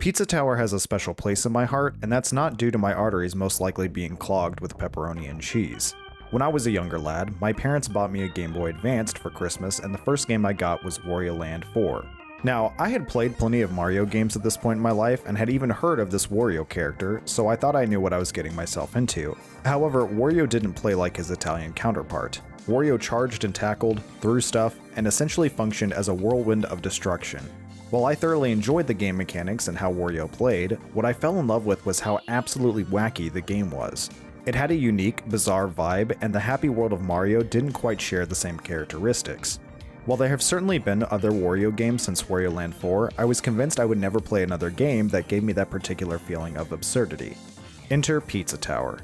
Pizza Tower has a special place in my heart, and that's not due to my arteries most likely being clogged with pepperoni and cheese. When I was a younger lad, my parents bought me a Game Boy Advanced for Christmas, and the first game I got was Wario Land 4. Now, I had played plenty of Mario games at this point in my life and had even heard of this Wario character, so I thought I knew what I was getting myself into. However, Wario didn't play like his Italian counterpart. Wario charged and tackled, threw stuff, and essentially functioned as a whirlwind of destruction. While I thoroughly enjoyed the game mechanics and how Wario played, what I fell in love with was how absolutely wacky the game was. It had a unique, bizarre vibe, and the happy world of Mario didn't quite share the same characteristics. While there have certainly been other Wario games since Wario Land 4, I was convinced I would never play another game that gave me that particular feeling of absurdity. Enter Pizza Tower.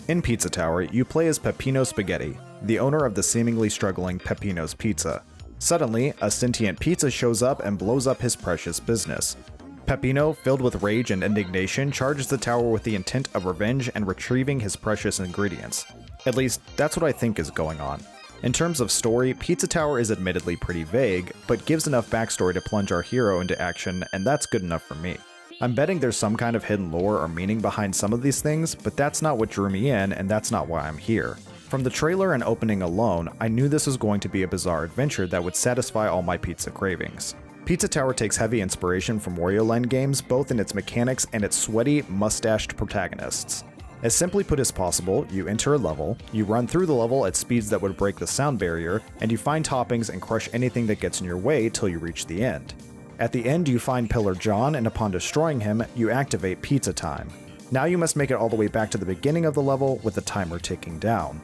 In Pizza Tower, you play as Peppino Spaghetti, the owner of the seemingly struggling Peppino's Pizza. Suddenly, a sentient pizza shows up and blows up his precious business. Peppino, filled with rage and indignation, charges the tower with the intent of revenge and retrieving his precious ingredients. At least, that's what I think is going on. In terms of story, Pizza Tower is admittedly pretty vague, but gives enough backstory to plunge our hero into action, and that's good enough for me. I'm betting there's some kind of hidden lore or meaning behind some of these things, but that's not what drew me in, and that's not why I'm here. From the trailer and opening alone, I knew this was going to be a bizarre adventure that would satisfy all my pizza cravings. Pizza Tower takes heavy inspiration from Wario Land games, both in its mechanics and its sweaty, mustached protagonists. As simply put as possible, you enter a level, you run through the level at speeds that would break the sound barrier, and you find toppings and crush anything that gets in your way till you reach the end. At the end, you find Pillar John, and upon destroying him, you activate Pizza Time. Now you must make it all the way back to the beginning of the level with the timer ticking down.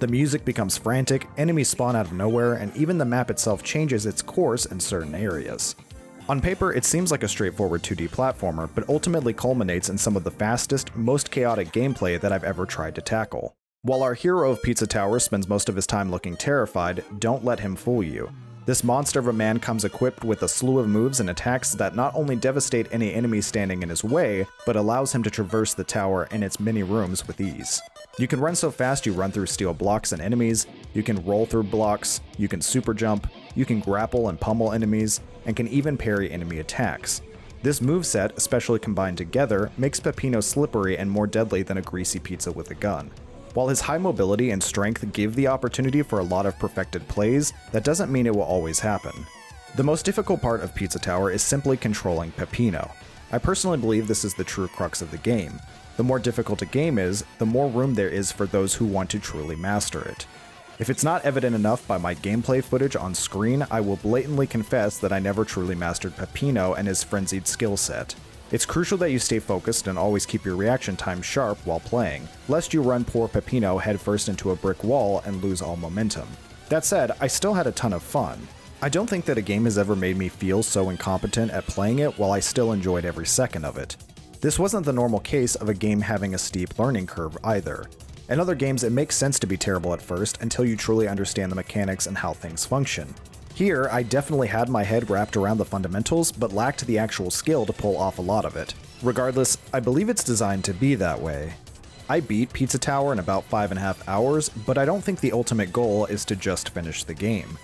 The music becomes frantic, enemies spawn out of nowhere, and even the map itself changes its course in certain areas. On paper, it seems like a straightforward 2D platformer, but ultimately culminates in some of the fastest, most chaotic gameplay that I've ever tried to tackle. While our hero of Pizza Tower spends most of his time looking terrified, don't let him fool you. This monster of a man comes equipped with a slew of moves and attacks that not only devastate any enemies standing in his way, but allows him to traverse the tower and its many rooms with ease. You can run so fast you run through steel blocks and enemies, you can roll through blocks, you can super jump, you can grapple and pummel enemies, and can even parry enemy attacks. This moveset, especially combined together, makes Peppino slippery and more deadly than a greasy pizza with a gun. While his high mobility and strength give the opportunity for a lot of perfected plays, that doesn't mean it will always happen. The most difficult part of Pizza Tower is simply controlling Peppino. I personally believe this is the true crux of the game. The more difficult a game is, the more room there is for those who want to truly master it. If it's not evident enough by my gameplay footage on screen, I will blatantly confess that I never truly mastered Peppino and his frenzied skill set. It's crucial that you stay focused and always keep your reaction time sharp while playing, lest you run poor Peppino headfirst into a brick wall and lose all momentum. That said, I still had a ton of fun. I don't think that a game has ever made me feel so incompetent at playing it while I still enjoyed every second of it. This wasn't the normal case of a game having a steep learning curve either. In other games, it makes sense to be terrible at first until you truly understand the mechanics and how things function. Here, I definitely had my head wrapped around the fundamentals, but lacked the actual skill to pull off a lot of it. Regardless, I believe it's designed to be that way. I beat Pizza Tower in about 5.5 hours, but I don't think the ultimate goal is to just finish the game.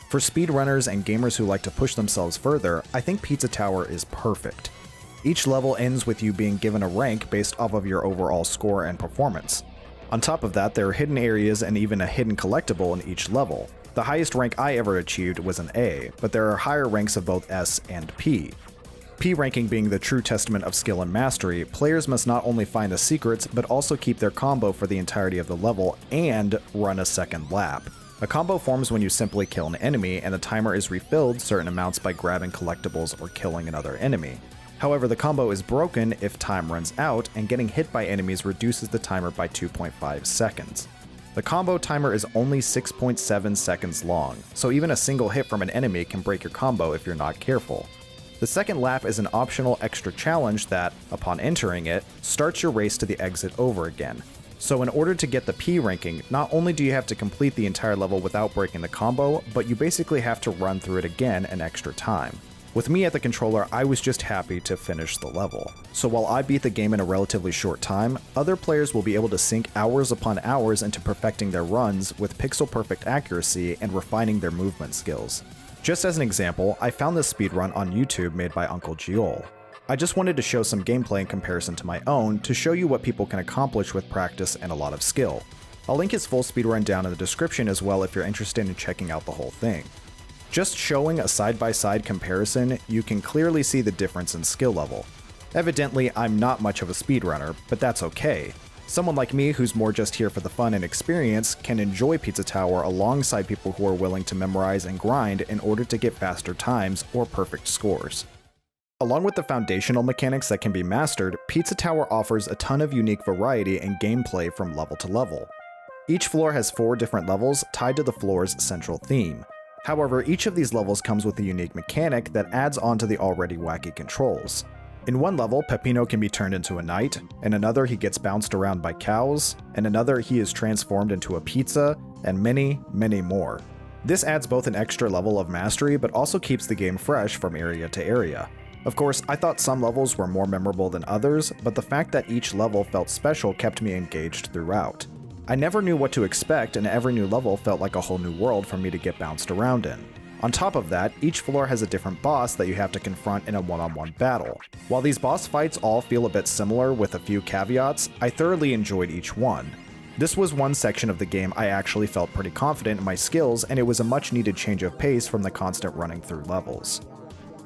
For speedrunners and gamers who like to push themselves further, I think Pizza Tower is perfect. Each level ends with you being given a rank based off of your overall score and performance. On top of that, there are hidden areas and even a hidden collectible in each level. The highest rank I ever achieved was an A, but there are higher ranks of both S and P. P ranking being the true testament of skill and mastery, players must not only find the secrets, but also keep their combo for the entirety of the level and run a second lap. A combo forms when you simply kill an enemy, and the timer is refilled certain amounts by grabbing collectibles or killing another enemy. However, the combo is broken if time runs out, and getting hit by enemies reduces the timer by 2.5 seconds. The combo timer is only 6.7 seconds long, so even a single hit from an enemy can break your combo if you're not careful. The second lap is an optional extra challenge that, upon entering it, starts your race to the exit over again. So in order to get the P ranking, not only do you have to complete the entire level without breaking the combo, but you basically have to run through it again an extra time. With me at the controller, I was just happy to finish the level. So while I beat the game in a relatively short time, other players will be able to sink hours upon hours into perfecting their runs with pixel-perfect accuracy and refining their movement skills. Just as an example, I found this speedrun on YouTube made by Uncle Giol. I just wanted to show some gameplay in comparison to my own to show you what people can accomplish with practice and a lot of skill. I'll link his full speedrun down in the description as well if you're interested in checking out the whole thing. Just showing a side-by-side comparison, you can clearly see the difference in skill level. Evidently, I'm not much of a speedrunner, but that's okay. Someone like me who's more just here for the fun and experience can enjoy Pizza Tower alongside people who are willing to memorize and grind in order to get faster times or perfect scores. Along with the foundational mechanics that can be mastered, Pizza Tower offers a ton of unique variety and gameplay from level to level. Each floor has 4 different levels tied to the floor's central theme. However, each of these levels comes with a unique mechanic that adds on to the already wacky controls. In one level, Peppino can be turned into a knight, in another he gets bounced around by cows, in another he is transformed into a pizza, and many, many more. This adds both an extra level of mastery but also keeps the game fresh from area to area. Of course, I thought some levels were more memorable than others, but the fact that each level felt special kept me engaged throughout. I never knew what to expect, and every new level felt like a whole new world for me to get bounced around in. On top of that, each floor has a different boss that you have to confront in a one-on-one battle. While these boss fights all feel a bit similar with a few caveats, I thoroughly enjoyed each one. This was one section of the game I actually felt pretty confident in my skills, and it was a much needed change of pace from the constant running through levels.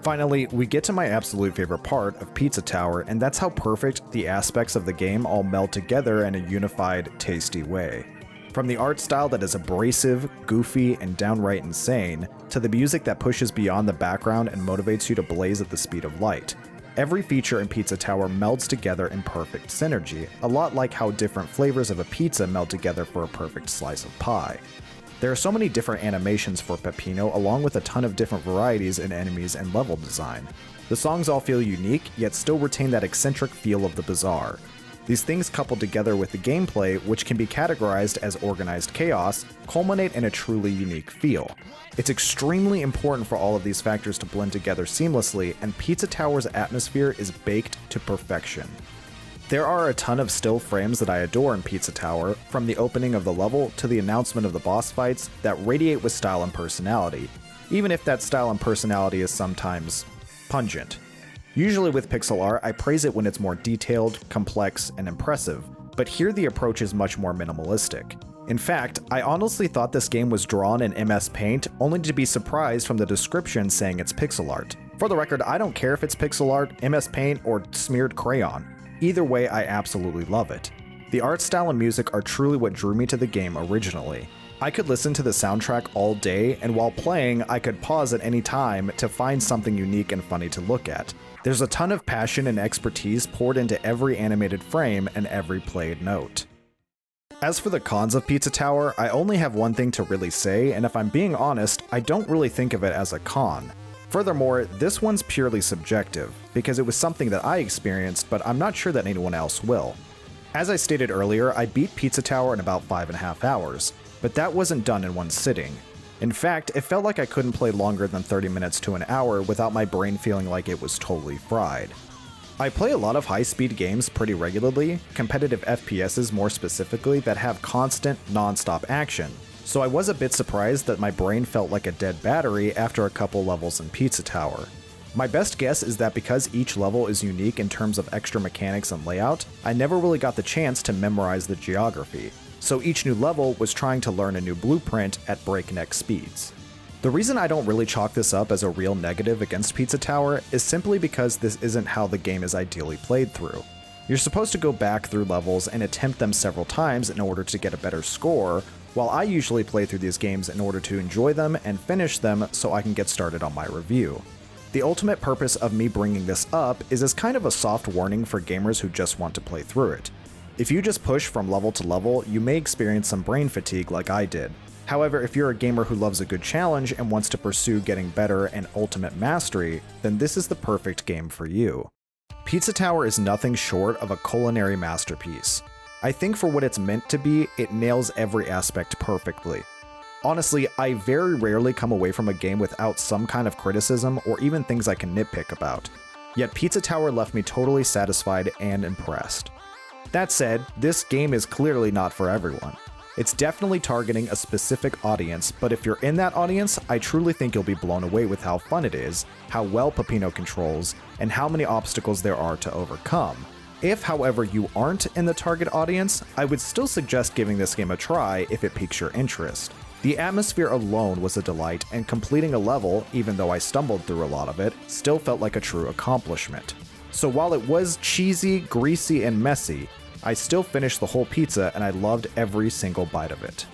Finally, we get to my absolute favorite part of Pizza Tower, and that's how perfect the aspects of the game all meld together in a unified, tasty way. From the art style that is abrasive, goofy, and downright insane, to the music that pushes beyond the background and motivates you to blaze at the speed of light. Every feature in Pizza Tower melds together in perfect synergy, a lot like how different flavors of a pizza meld together for a perfect slice of pie. There are so many different animations for Peppino, along with a ton of different varieties in enemies and level design. The songs all feel unique, yet still retain that eccentric feel of the bizarre. These things coupled together with the gameplay, which can be categorized as organized chaos, culminate in a truly unique feel. It's extremely important for all of these factors to blend together seamlessly, and Pizza Tower's atmosphere is baked to perfection. There are a ton of still frames that I adore in Pizza Tower, from the opening of the level to the announcement of the boss fights, that radiate with style and personality, even if that style and personality is sometimes pungent. Usually with pixel art, I praise it when it's more detailed, complex, and impressive, but here the approach is much more minimalistic. In fact, I honestly thought this game was drawn in MS Paint, only to be surprised from the description saying it's pixel art. For the record, I don't care if it's pixel art, MS Paint, or smeared crayon. Either way, I absolutely love it. The art style and music are truly what drew me to the game originally. I could listen to the soundtrack all day, and while playing, I could pause at any time to find something unique and funny to look at. There's a ton of passion and expertise poured into every animated frame and every played note. As for the cons of Pizza Tower, I only have one thing to really say, and if I'm being honest, I don't really think of it as a con. Furthermore, this one's purely subjective, because it was something that I experienced, but I'm not sure that anyone else will. As I stated earlier, I beat Pizza Tower in about 5.5 hours, but that wasn't done in one sitting. In fact, it felt like I couldn't play longer than 30 minutes to an hour without my brain feeling like it was totally fried. I play a lot of high-speed games pretty regularly, competitive FPSs more specifically, that have constant, non-stop action, so I was a bit surprised that my brain felt like a dead battery after a couple levels in Pizza Tower. My best guess is that because each level is unique in terms of extra mechanics and layout, I never really got the chance to memorize the geography, so each new level was trying to learn a new blueprint at breakneck speeds. The reason I don't really chalk this up as a real negative against Pizza Tower is simply because this isn't how the game is ideally played through. You're supposed to go back through levels and attempt them several times in order to get a better score, while I usually play through these games in order to enjoy them and finish them so I can get started on my review. The ultimate purpose of me bringing this up is as kind of a soft warning for gamers who just want to play through it. If you just push from level to level, you may experience some brain fatigue like I did. However, if you're a gamer who loves a good challenge and wants to pursue getting better and ultimate mastery, then this is the perfect game for you. Pizza Tower is nothing short of a culinary masterpiece. I think for what it's meant to be, it nails every aspect perfectly. Honestly, I very rarely come away from a game without some kind of criticism or even things I can nitpick about. Yet Pizza Tower left me totally satisfied and impressed. That said, this game is clearly not for everyone. It's definitely targeting a specific audience, but if you're in that audience, I truly think you'll be blown away with how fun it is, how well Peppino controls, and how many obstacles there are to overcome. If, however, you aren't in the target audience, I would still suggest giving this game a try if it piques your interest. The atmosphere alone was a delight, and completing a level, even though I stumbled through a lot of it, still felt like a true accomplishment. So while it was cheesy, greasy, and messy, I still finished the whole pizza and I loved every single bite of it.